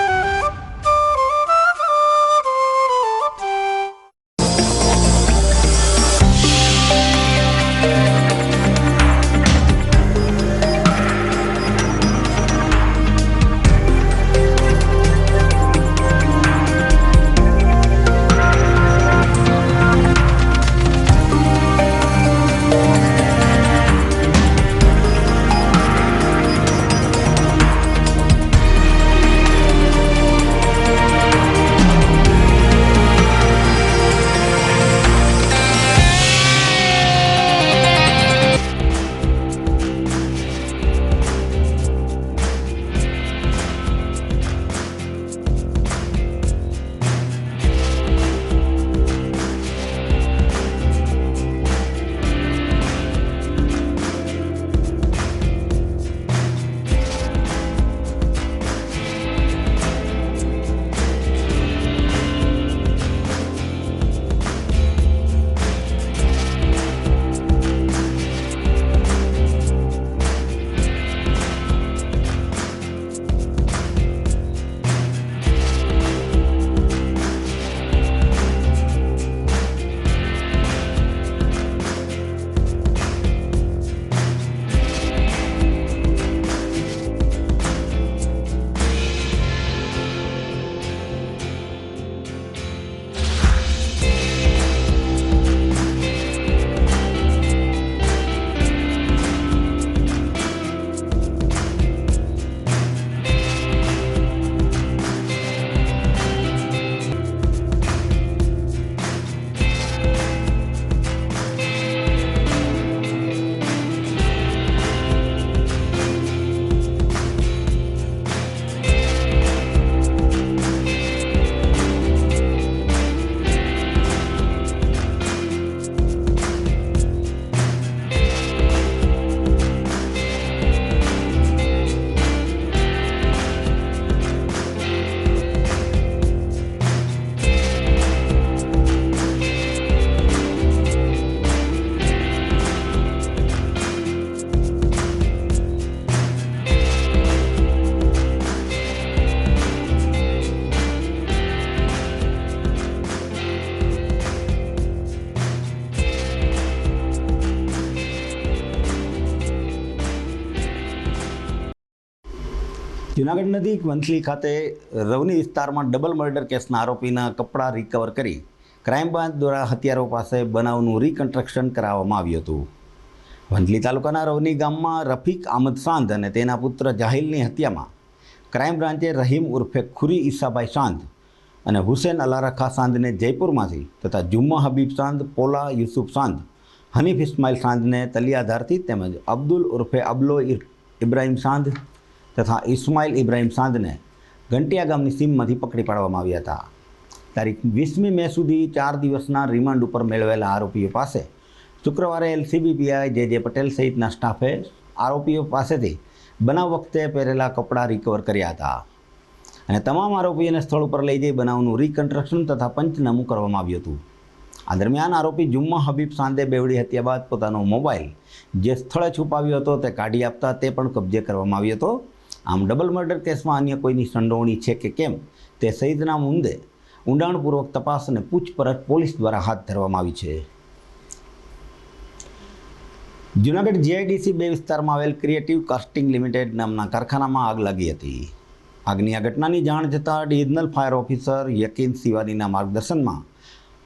Speaker 1: જૂનાગઢ નજીક વંથલી ખાતે રવની વિસ્તારમાં ડબલ મર્ડર કેસના આરોપીના કપડાં રિકવર કરી ક્રાઇમ બ્રાન્ચ દ્વારા હત્યારો પાસે બનાવનું રિકન્સ્ટ્રક્શન કરાવવામાં આવ્યું હતું. વંથલી તાલુકાના રવની ગામમાં રફીક આમદ સાંધ અને તેના પુત્ર જાહિલની હત્યામાં ક્રાઇમ બ્રાન્ચે રહીમ ઉર્ફે ખુરી ઈસાભાઈ સાંધ અને હુસેન અલારખા સાંધને જયપુરમાંથી તથા જુમ્મા હબીબ સાંધ, પોલા યુસુફ સાંધ, હનીફ ઇસ્માઇલ સાંધને તલિયાધારથી તેમજ અબ્દુલ ઉર્ફે અબલો ઇબ્રાહીમ સાંધ તથા ઇસ્માઇલ ઇબ્રાહીમ સાંધને ઘંટિયા ગામની સીમમાંથી પકડી પાડવામાં આવ્યા હતા. તારીખ 20મી મે સુધી 4 દિવસના રિમાન્ડ ઉપર મેળવેલા આરોપીઓ પાસે શુક્રવારે LCB PI જે પટેલ સહિતના સ્ટાફે આરોપીઓ પાસેથી બનાવ વખતે પહેરેલા કપડાં રિકવર કર્યા હતા અને તમામ આરોપીઓને સ્થળ ઉપર લઈ જઈ બનાવનું રિકન્સ્ટ્રક્શન તથા પંચનામું કરવામાં આવ્યું હતું. આ દરમિયાન આરોપી જુમ્મા હબીબ સાંધે બેવડી હત્યા બાદ પોતાનો મોબાઈલ જે સ્થળે છુપાવ્યો હતો તે કાઢી આપતા તે પણ કબજે કરવામાં આવ્યો હતો. આમ ડબલ મર્ડર કેસમાં અન્ય કોઈની સંડોવણી છે કે કેમ તે સહિતના મુદ્દે ઊંડાણપૂર્વક તપાસ અને પૂછપરછ પોલીસ દ્વારા હાથ ધરવામાં આવી છે. જૂનાગઢ GIDC 2 વિસ્તારમાં આવેલ ક્રિએટિવ કાસ્ટિંગ લિમિટેડ નામના કારખાનામાં આગ લાગી હતી. આગની આ ઘટનાની જાણ થતાં ડિવિઝનલ ફાયર ઓફિસર યકીન સિવાનીના માર્ગદર્શનમાં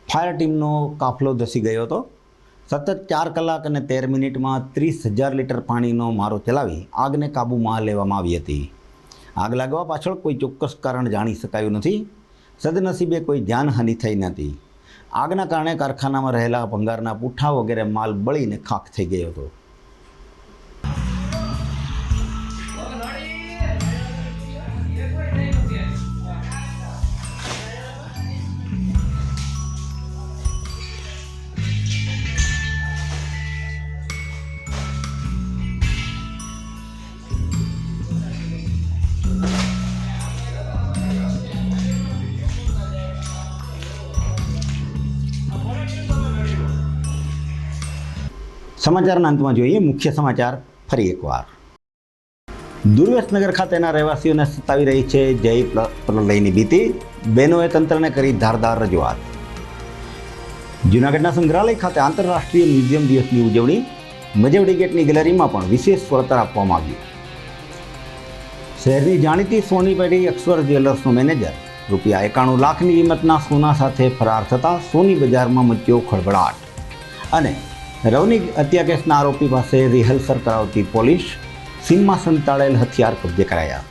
Speaker 1: ફાયર ટીમનો કાફલો ધસી ગયો હતો. સતત 4 કલાક અને 13 મિનિટમાં 30,000 લીટર પાણીનો મારો ચલાવી આગને કાબૂમાં લેવામાં આવી હતી. આગ લાગવા પાછળ કોઈ ચોક્કસ કારણ જાણી શકાયું નથી. સદનસીબે કોઈ જાનહાનિ થઈ નથી. આગના કારણે કારખાનામાં રહેલા ભંગારના પૂઠા વગેરે માલ બળીને ખાખ થઈ ગયો હતો. સમાચારના અંતમાં જોઈએ મુખ્ય સમાચાર ફરી એકવાર. દુર્વેશનગર ખાતેના રહેવાસીઓને સતાવી રહી છે જય પ્રલયની ભીતિ. બહેનોએ તંત્રને કરી ધારદાર રજૂઆત. જૂનાગઢના સંગ્રહાલય ખાતે આંતરરાષ્ટ્રીય મ્યુઝિયમ દિવસની ઉજવણી. મજવડી ગેટની ગેલેરીમાં પણ વિશેષ વળતર આપવામાં આવ્યું. શહેરની જાણીતી સોની પેઢી અક્ષર જ્વેલર્સનો મેનેજર ₹91 લાખની કિંમતના સોના સાથે ફરાર થતા સોની બજારમાં મચ્યો ખળભળાટ. અને રવની હત્યા કેસના આરોપી પાસે રિહર્સલ કરાવતી પોલીસ. સીમમાં સંતાડેલ હથિયાર કબજે કરાયા.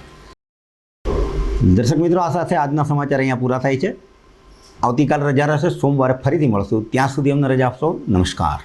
Speaker 1: દર્શક મિત્રો, આ સાથે આજના સમાચાર અહીંયા પૂરા થાય છે. આવતીકાલ રજા રહેશે. સોમવારે ફરીથી મળશું. ત્યાં સુધી અમને રજા આપશો. નમસ્કાર.